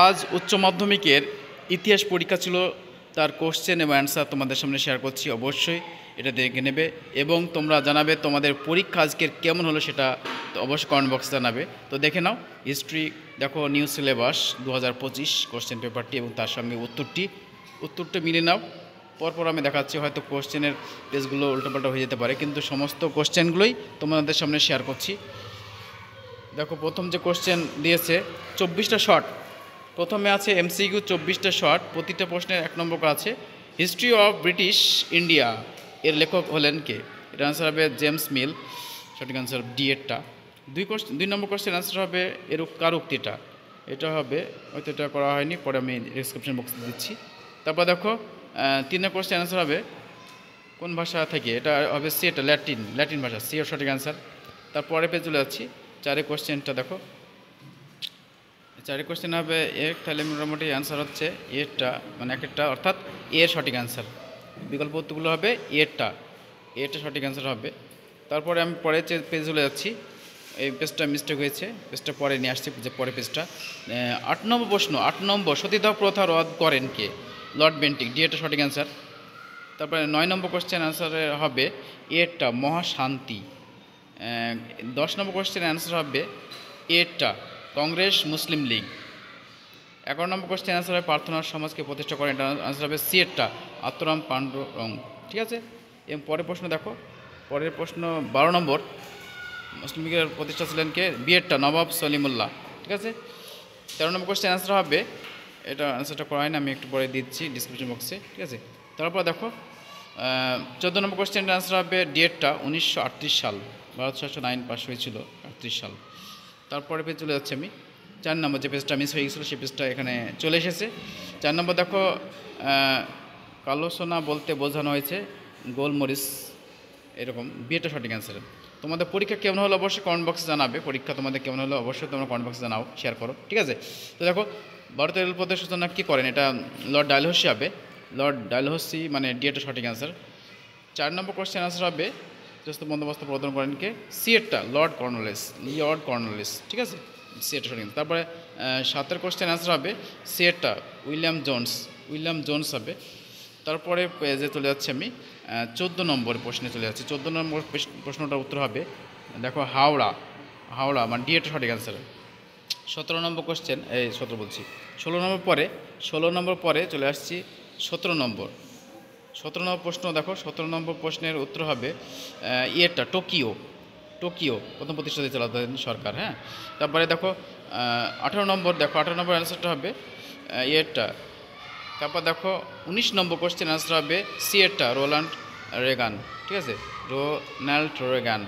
আজ উচ্চ মাধ্যমিকের ইতিহাস পরীক্ষা ছিল, তার কোশ্চেন এবং অ্যান্সার তোমাদের সামনে শেয়ার করছি। অবশ্যই এটা দেখে নেবে এবং তোমরা জানাবে তোমাদের পরীক্ষা আজকের কেমন হলো, সেটা অবশ্যই কমেন্ট বক্সে জানাবে। তো দেখে নাও, হিস্ট্রি দেখো, নিউ সিলেবাস 2025 কোশ্চেন পেপারটি এবং তার সঙ্গে উত্তরটা মিলে নাও। পরপর আমি দেখাচ্ছি, হয়তো কোশ্চেনের পেজগুলো উল্টোপাল্টা হয়ে যেতে পারে, কিন্তু সমস্ত কোশ্চেনগুলোই তোমাদের সামনে শেয়ার করছি। দেখো, প্রথম যে কোশ্চেন দিয়েছে 24টা শর্ট। প্রথমে আছে এমসিকিউ 24টা শর্ট, প্রতিটা প্রশ্নের 1 নম্বর করে আছে হিস্ট্রি অফ ব্রিটিশ ইন্ডিয়া, এর লেখক হলেন কে? এটা আনসার হবে জেমস মিল, সঠিক আনসার ডি এরটা। 2 নম্বর কোশ্চেন আনসার হবে কার উক্তিটা, এটা হবে, হয়তো এটা করা হয়নি, পরে আমি ডিসক্রিপশন বক্সে দিচ্ছি। তারপর দেখো 3 নম্বর কোশ্চেন আনসার হবে কোন ভাষা থেকে, এটা হবে সি, এটা ল্যাটিন ভাষা, সি এর সঠিক আনসার। তারপরে পেজ চলে যাচ্ছি, 4 কোশ্চেনটা দেখো, 4 কোশ্চেন হবে এক, তাহলে মোটামুটি অ্যান্সার হচ্ছে এরটা, মানে একটা, অর্থাৎ এর সঠিক অ্যান্সার। বিকল্প উত্তরগুলো হবে এরটা সঠিক অ্যান্সার হবে। তারপরে আমি পরে পেজ চলে যাচ্ছি, এই পেজটা মিস্টেক হয়েছে, পেজটা পরে নিয়ে আসছি, যে পরে পেজটা 8 নম্বর প্রশ্ন, 8 নম্বর সতীদাহ প্রথা রদ করেন কে? লর্ড বেন্টিং, ডি এটা সঠিক অ্যান্সার। তারপরে 9 নম্বর কোশ্চেন অ্যান্সারে হবে এরটা মহাশান্তি। 10 নম্বর কোশ্চেন অ্যান্সার হবে এরটা কংগ্রেস মুসলিম লীগ। 11 নম্বর কোশ্চেন অ্যান্সার হবে প্রার্থনার সমাজকে প্রতিষ্ঠা করেন, এটা আনসার হবে সি এরটা আত্মরাম পাণ্ডুরং। ঠিক আছে, এবং পরের প্রশ্ন দেখো, পরের প্রশ্ন 12 নম্বর, মুসলিম লীগের প্রতিষ্ঠা ছিলেন কে? বি এরটা নবাব সলিমুল্লাহ। ঠিক আছে, 13 নম্বর কোশ্চেন অ্যান্সার হবে, এটা অ্যান্সারটা করা হয় না, আমি একটু পরে দিচ্ছি ডিসক্রিপশন বক্সে। ঠিক আছে, তারপর দেখো 14 নম্বর কোশ্চেনটা অ্যান্সার হবে ডি এরটা 1938 সাল, ভারত শাসন আইন পাশ হয়েছিল 38 সাল। তারপরে পেজ চলে যাচ্ছে আমি 4 নম্বর, যে পেজটা মিস হয়ে গেছিলো সেই পেজটা এখানে চলে এসেছে। 4 নম্বর দেখো, কালো সোনা বলতে বোঝানো হয়েছে গোলমরিচ, এরকম। বিয়েটা সঠিক অ্যান্সার। তোমাদের পরীক্ষা কেমন হলো অবশ্যই কমেন্ট বক্সে জানাবে, পরীক্ষা তোমাদের কেমন হলো অবশ্যই তোমরা কমেন্ট বক্সে জানাও, শেয়ার করো। ঠিক আছে, তো দেখো, ভারতের রেলপথের সূচনা কী করেন? এটা লর্ড ডালহৌসি হবে, লর্ড ডালহৌসি, মানে ডি এটা সঠিক অ্যান্সার। 4 নম্বর কোশ্চেন আনসার হবে যস্ত বন্দোবস্ত প্রদান করেন কে? সি এরটা লর্ড কর্নওয়ালিস। ঠিক আছে, সি এটা সঠিক। তারপরে 7 কোশ্চেন আনসার হবে সি এরটা উইলিয়াম জোন্স হবে। তারপরে যে চলে যাচ্ছে আমি 14 নম্বর প্রশ্নে চলে যাচ্ছি। 14 নম্বর প্রশ্নটার উত্তর হবে দেখো হাওড়া, মানে ডি এটা সঠিক অ্যান্সার। 17 নম্বর কোশ্চেন, 16 নম্বর পরে চলে আসছি 17 নম্বর প্রশ্ন দেখো। 17 নম্বর প্রশ্নের উত্তর হবে ইয়েটা টোকিও প্রথম প্রতিষ্ঠা দিয়েছিল সরকার। হ্যাঁ, তারপরে দেখো 18 নম্বর অ্যান্সারটা হবে ইয়েটা। তারপর দেখো 19 নম্বর কোশ্চেন অ্যান্সার হবে সি এরটা রোনাল্ড রেগান। ঠিক আছে, রোনাল্ড রেগান।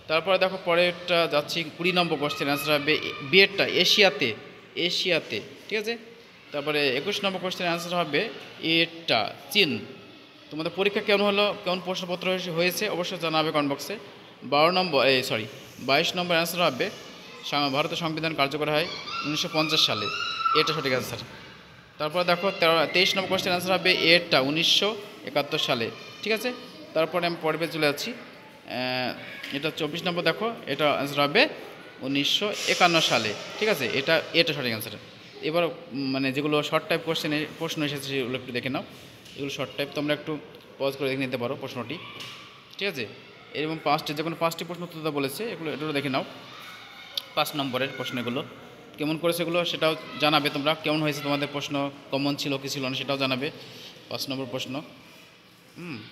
তারপরে দেখো পরেরটা যাচ্ছি 20 নম্বর কোশ্চেন অ্যান্সার হবে বি এরটা এশিয়াতে। ঠিক আছে, তারপরে 21 নম্বর কোশ্চেন অ্যান্সার হবে এটা চীন। তোমাদের পরীক্ষা কেমন হলো, কেমন প্রশ্নপত্র হয়েছে অবশ্যই জানাবে কমেন্ট বক্সে। 22 নম্বর অ্যান্সার হবে ভারতের সংবিধান কার্যকর হয় 1950 সালে, এটা সঠিক অ্যান্সার। তারপর দেখো 23 নম্বর কোশ্চেন অ্যান্সার হবে এটা 1971 সালে। ঠিক আছে, তারপরে আমি পরে চলে যাচ্ছি, এটা 24 নম্বর দেখো, এটা অ্যান্সার হবে 1951 সালে। ঠিক আছে, এটা সঠিক অ্যান্সার। এবার মানে যেগুলো শর্ট টাইপ প্রশ্ন এসেছে সেগুলো একটু দেখে নাও, এগুলো শর্ট টাইপ, তোমরা একটু পজ করে দেখে নিতে পারো প্রশ্নটি। ঠিক আছে, এরকম যে কোনো 5টি প্রশ্ন উত্তর বলেছে, এগুলো দেখে নাও। 5 নম্বরের প্রশ্নগুলো কেমন করেছে এগুলো সেটাও জানাবে তোমরা, কেমন হয়েছে তোমাদের প্রশ্ন, কমন ছিল কি ছিল না সেটাও জানাবে। 5 নম্বর প্রশ্ন,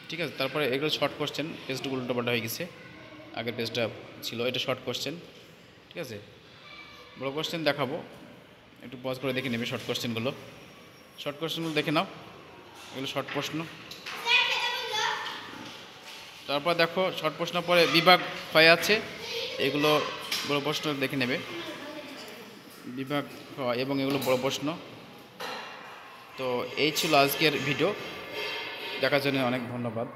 ঠিক আছে। তারপরে এগুলো শর্ট কোশ্চেন, পেজটুকু উল্টোপাল্টা হয়ে গেছে, আগের পেজটা ছিল, এটা শর্ট কোশ্চেন। ঠিক আছে, বড় কোশ্চেন দেখাবো, একটু পজ করে দেখে নেবে শর্ট কোশ্চেনগুলো দেখে নাও, এগুলো শর্ট প্রশ্ন। তারপর দেখো শর্ট প্রশ্ন পরে বিভাগ হয় আছে, এগুলো বড় প্রশ্ন দেখে নেবে, বিভাগ এবং এগুলো বড় প্রশ্ন। তো এই ছিল আজকের ভিডিও, দেখার জন্য অনেক ধন্যবাদ।